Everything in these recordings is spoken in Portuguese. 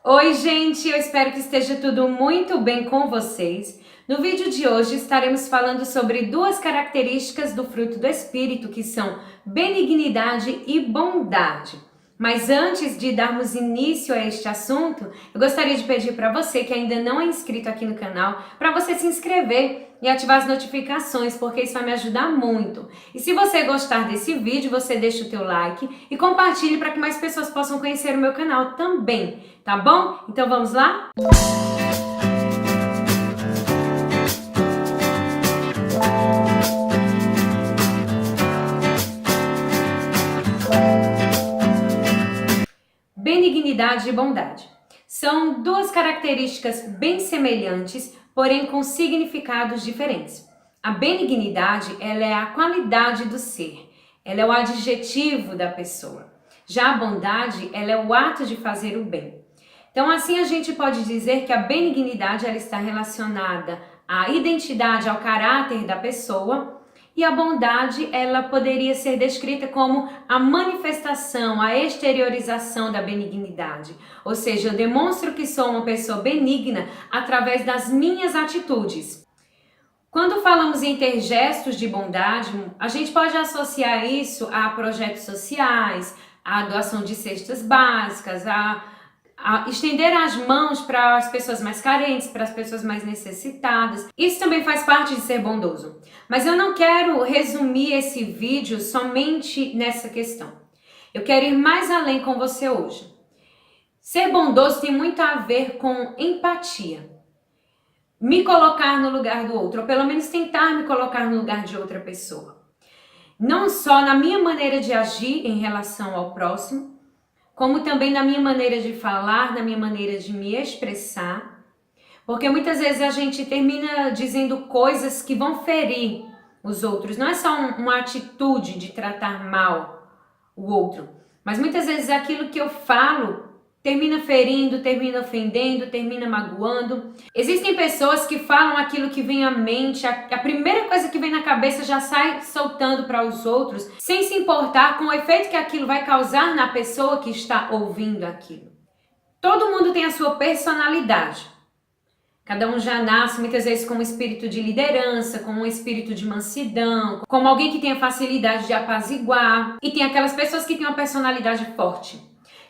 Oi, gente! Eu espero que esteja tudo muito bem com vocês. No vídeo de hoje estaremos falando sobre duas características do fruto do Espírito, que são benignidade e bondade. Mas antes de darmos início a este assunto, eu gostaria de pedir para você que ainda não é inscrito aqui no canal, para você se inscrever e ativar as notificações, porque isso vai me ajudar muito. E se você gostar desse vídeo, você deixa o teu like e compartilhe para que mais pessoas possam conhecer o meu canal também, tá bom? Então vamos lá? Benignidade e bondade. São duas características bem semelhantes, porém com significados diferentes. A benignidade, ela é a qualidade do ser, ela é o adjetivo da pessoa. Já a bondade, ela é o ato de fazer o bem. Então, assim a gente pode dizer que a benignidade ela está relacionada à identidade, ao caráter da pessoa, e a bondade, ela poderia ser descrita como a manifestação, a exteriorização da benignidade. Ou seja, eu demonstro que sou uma pessoa benigna através das minhas atitudes. Quando falamos em ter gestos de bondade, a gente pode associar isso a projetos sociais, a doação de cestas básicas, a estender as mãos para as pessoas mais carentes, para as pessoas mais necessitadas. Isso também faz parte de ser bondoso. Mas eu não quero resumir esse vídeo somente nessa questão. Eu quero ir mais além com você hoje. Ser bondoso tem muito a ver com empatia. Me colocar no lugar do outro, ou pelo menos tentar me colocar no lugar de outra pessoa. Não só na minha maneira de agir em relação ao próximo, como também na minha maneira de falar, na minha maneira de me expressar, porque muitas vezes a gente termina dizendo coisas que vão ferir os outros. Não é só uma atitude de tratar mal o outro, mas muitas vezes aquilo que eu falo termina ferindo, termina ofendendo, termina magoando. Existem pessoas que falam aquilo que vem à mente, a primeira coisa que vem na cabeça já sai soltando para os outros, sem se importar com o efeito que aquilo vai causar na pessoa que está ouvindo aquilo. Todo mundo tem a sua personalidade. Cada um já nasce muitas vezes com um espírito de liderança, com um espírito de mansidão, como alguém que tem a facilidade de apaziguar. E tem aquelas pessoas que têm uma personalidade forte,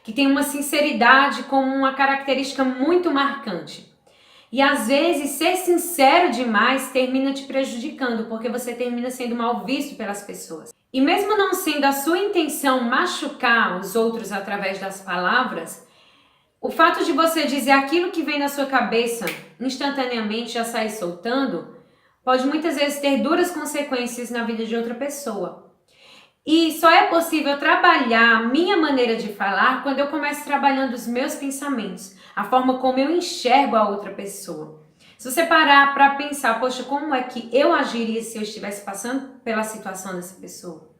que tem uma sinceridade como uma característica muito marcante. E às vezes ser sincero demais termina te prejudicando, porque você termina sendo mal visto pelas pessoas. E mesmo não sendo a sua intenção machucar os outros através das palavras, o fato de você dizer aquilo que vem na sua cabeça instantaneamente já sair soltando, pode muitas vezes ter duras consequências na vida de outra pessoa. E só é possível trabalhar a minha maneira de falar quando eu começo trabalhando os meus pensamentos, a forma como eu enxergo a outra pessoa. Se você parar para pensar, poxa, como é que eu agiria se eu estivesse passando pela situação dessa pessoa?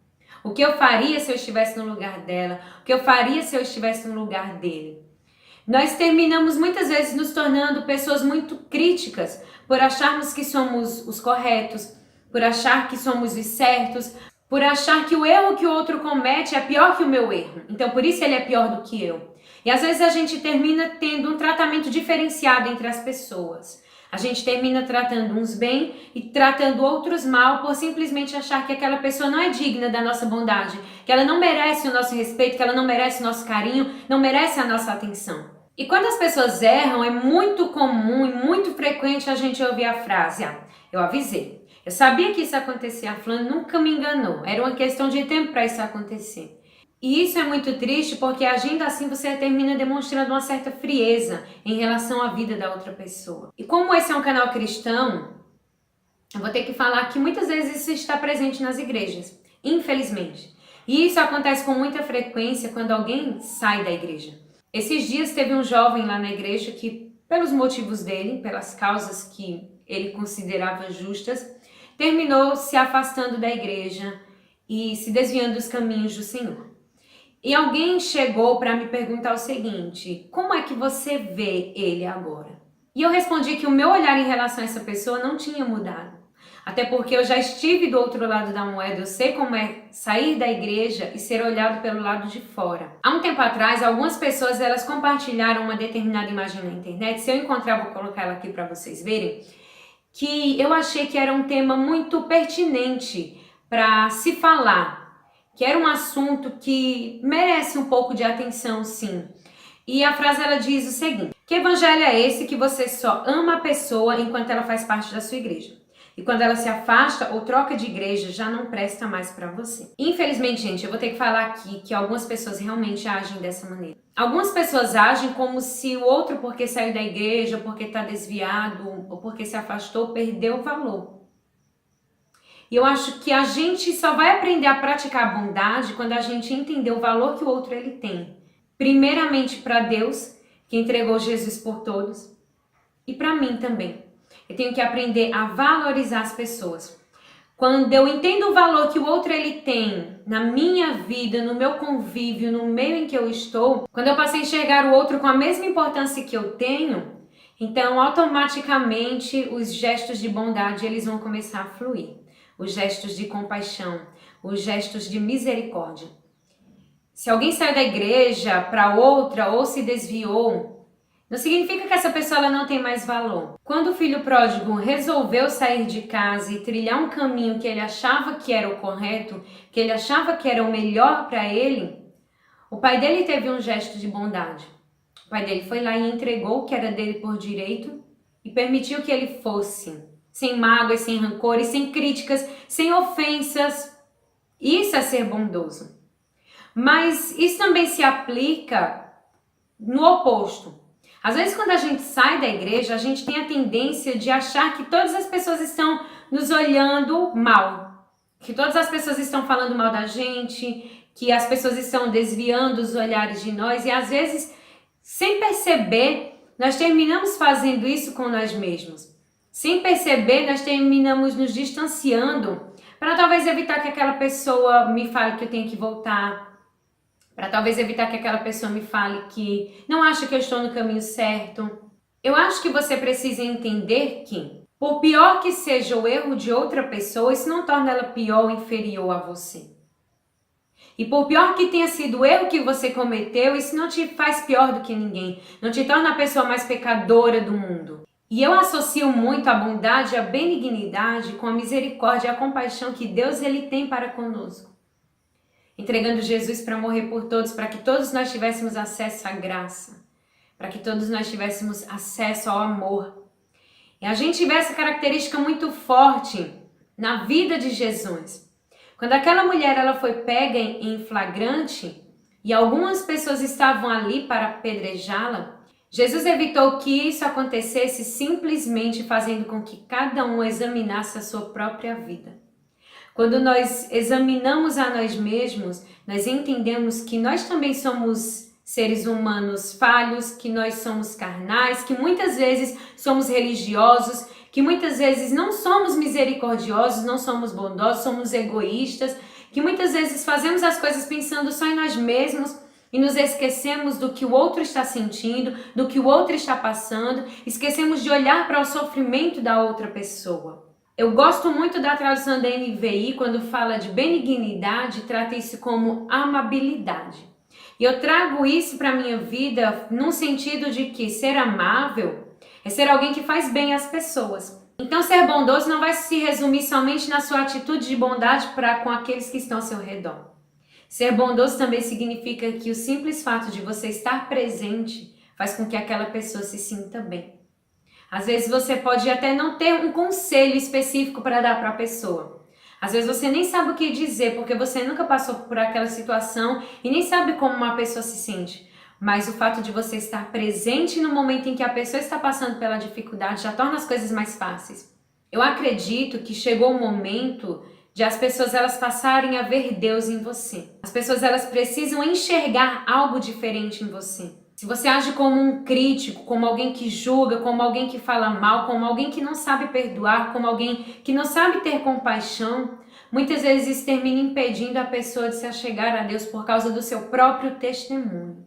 O que eu faria se eu estivesse no lugar dela? O que eu faria se eu estivesse no lugar dele? Nós terminamos muitas vezes nos tornando pessoas muito críticas por acharmos que somos os corretos, por achar que somos os certos, por achar que o erro que o outro comete é pior que o meu erro. Então, por isso ele é pior do que eu. E às vezes a gente termina tendo um tratamento diferenciado entre as pessoas. A gente termina tratando uns bem e tratando outros mal por simplesmente achar que aquela pessoa não é digna da nossa bondade, que ela não merece o nosso respeito, que ela não merece o nosso carinho, não merece a nossa atenção. E quando as pessoas erram, é muito comum e muito frequente a gente ouvir a frase: eu avisei, eu sabia que isso acontecia, a fulana nunca me enganou, era uma questão de tempo para isso acontecer. E isso é muito triste porque agindo assim você termina demonstrando uma certa frieza em relação à vida da outra pessoa. E como esse é um canal cristão, eu vou ter que falar que muitas vezes isso está presente nas igrejas, infelizmente. E isso acontece com muita frequência quando alguém sai da igreja. Esses dias teve um jovem lá na igreja que, pelos motivos dele, pelas causas que ele considerava justas, terminou se afastando da igreja e se desviando dos caminhos do Senhor. E alguém chegou para me perguntar o seguinte: como é que você vê ele agora? E eu respondi que o meu olhar em relação a essa pessoa não tinha mudado. Até porque eu já estive do outro lado da moeda, eu sei como é sair da igreja e ser olhado pelo lado de fora. Há um tempo atrás, algumas pessoas elas compartilharam uma determinada imagem na internet. Se eu encontrar, vou colocar ela aqui para vocês verem, que eu achei que era um tema muito pertinente para se falar, que era um assunto que merece um pouco de atenção, sim. E a frase ela diz o seguinte: que evangelho é esse que você só ama a pessoa enquanto ela faz parte da sua igreja? E quando ela se afasta ou troca de igreja, já não presta mais para você. Infelizmente, gente, eu vou ter que falar aqui que algumas pessoas realmente agem dessa maneira. Algumas pessoas agem como se o outro, porque saiu da igreja, ou porque está desviado, ou porque se afastou, perdeu o valor. E eu acho que a gente só vai aprender a praticar a bondade quando a gente entender o valor que o outro ele tem. Primeiramente para Deus, que entregou Jesus por todos, e para mim também. Eu tenho que aprender a valorizar as pessoas. Quando eu entendo o valor que o outro ele tem na minha vida, no meu convívio, no meio em que eu estou, quando eu passei a enxergar o outro com a mesma importância que eu tenho, então automaticamente os gestos de bondade eles vão começar a fluir. Os gestos de compaixão, os gestos de misericórdia. Se alguém saiu da igreja para outra ou se desviou, não significa que essa pessoa ela não tem mais valor. Quando o filho pródigo resolveu sair de casa e trilhar um caminho que ele achava que era o correto, que ele achava que era o melhor para ele, o pai dele teve um gesto de bondade. O pai dele foi lá e entregou o que era dele por direito e permitiu que ele fosse, sem mágoas, sem rancores, sem críticas, sem ofensas. Isso é ser bondoso. Mas isso também se aplica no oposto. Às vezes, quando a gente sai da igreja, a gente tem a tendência de achar que todas as pessoas estão nos olhando mal, que todas as pessoas estão falando mal da gente, que as pessoas estão desviando os olhares de nós e às vezes, sem perceber, nós terminamos fazendo isso com nós mesmos. Sem perceber, nós terminamos nos distanciando para talvez evitar que aquela pessoa me fale que eu tenho que voltar, para talvez evitar que aquela pessoa me fale que não acha que eu estou no caminho certo. Eu acho que você precisa entender que, por pior que seja o erro de outra pessoa, isso não torna ela pior ou inferior a você. E por pior que tenha sido o erro que você cometeu, isso não te faz pior do que ninguém, não te torna a pessoa mais pecadora do mundo. E eu associo muito a bondade e a benignidade com a misericórdia e a compaixão que Deus ele tem para conosco. Entregando Jesus para morrer por todos, para que todos nós tivéssemos acesso à graça, para que todos nós tivéssemos acesso ao amor. E a gente vê essa característica muito forte na vida de Jesus. Quando aquela mulher ela foi pega em flagrante e algumas pessoas estavam ali para apedrejá-la, Jesus evitou que isso acontecesse simplesmente fazendo com que cada um examinasse a sua própria vida. Quando nós examinamos a nós mesmos, nós entendemos que nós também somos seres humanos falhos, que nós somos carnais, que muitas vezes somos religiosos, que muitas vezes não somos misericordiosos, não somos bondosos, somos egoístas, que muitas vezes fazemos as coisas pensando só em nós mesmos e nos esquecemos do que o outro está sentindo, do que o outro está passando, esquecemos de olhar para o sofrimento da outra pessoa. Eu gosto muito da tradução da NVI, quando fala de benignidade, trata isso como amabilidade. E eu trago isso para a minha vida num sentido de que ser amável é ser alguém que faz bem às pessoas. Então ser bondoso não vai se resumir somente na sua atitude de bondade para com aqueles que estão ao seu redor. Ser bondoso também significa que o simples fato de você estar presente faz com que aquela pessoa se sinta bem. Às vezes você pode até não ter um conselho específico para dar para a pessoa. Às vezes você nem sabe o que dizer porque você nunca passou por aquela situação e nem sabe como uma pessoa se sente. Mas o fato de você estar presente no momento em que a pessoa está passando pela dificuldade já torna as coisas mais fáceis. Eu acredito que chegou o momento de as pessoas elas passarem a ver Deus em você. As pessoas elas precisam enxergar algo diferente em você. Se você age como um crítico, como alguém que julga, como alguém que fala mal, como alguém que não sabe perdoar, como alguém que não sabe ter compaixão, muitas vezes isso termina impedindo a pessoa de se achegar a Deus por causa do seu próprio testemunho.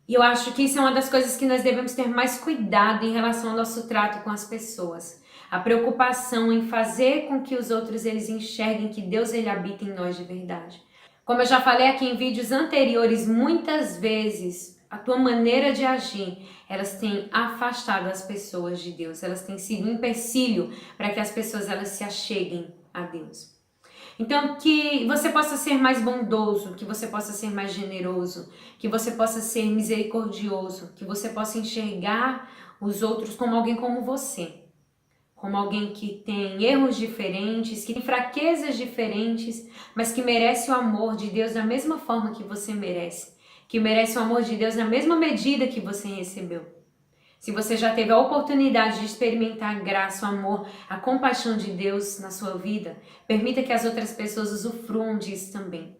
E eu acho que isso é uma das coisas que nós devemos ter mais cuidado em relação ao nosso trato com as pessoas. a preocupação em fazer com que os outros eles enxerguem que Deus ele habita em nós de verdade. Como eu já falei aqui em vídeos anteriores, muitas vezes a tua maneira de agir, elas têm afastado as pessoas de Deus, elas têm sido um empecilho para que as pessoas elas se acheguem a Deus. Então, que você possa ser mais bondoso, que você possa ser mais generoso, que você possa ser misericordioso, que você possa enxergar os outros como alguém como você, como alguém que tem erros diferentes, que tem fraquezas diferentes, mas que merece o amor de Deus da mesma forma que você merece, que merece o amor de Deus na mesma medida que você recebeu. Se você já teve a oportunidade de experimentar a graça, o amor, a compaixão de Deus na sua vida, permita que as outras pessoas usufruam disso também.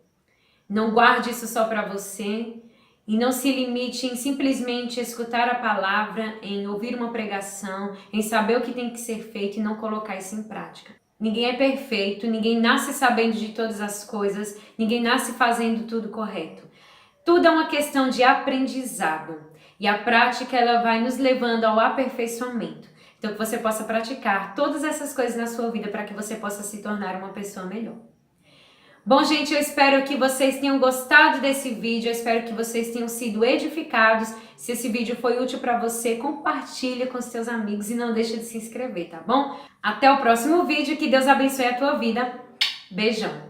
Não guarde isso só para você e não se limite em simplesmente escutar a palavra, em ouvir uma pregação, em saber o que tem que ser feito e não colocar isso em prática. Ninguém é perfeito, ninguém nasce sabendo de todas as coisas, ninguém nasce fazendo tudo correto. Tudo é uma questão de aprendizado. E a prática ela vai nos levando ao aperfeiçoamento. Então que você possa praticar todas essas coisas na sua vida para que você possa se tornar uma pessoa melhor. Bom, gente, eu espero que vocês tenham gostado desse vídeo, eu espero que vocês tenham sido edificados. Se esse vídeo foi útil para você, compartilha com seus amigos e não deixa de se inscrever, tá bom? Até o próximo vídeo, que Deus abençoe a tua vida. Beijão!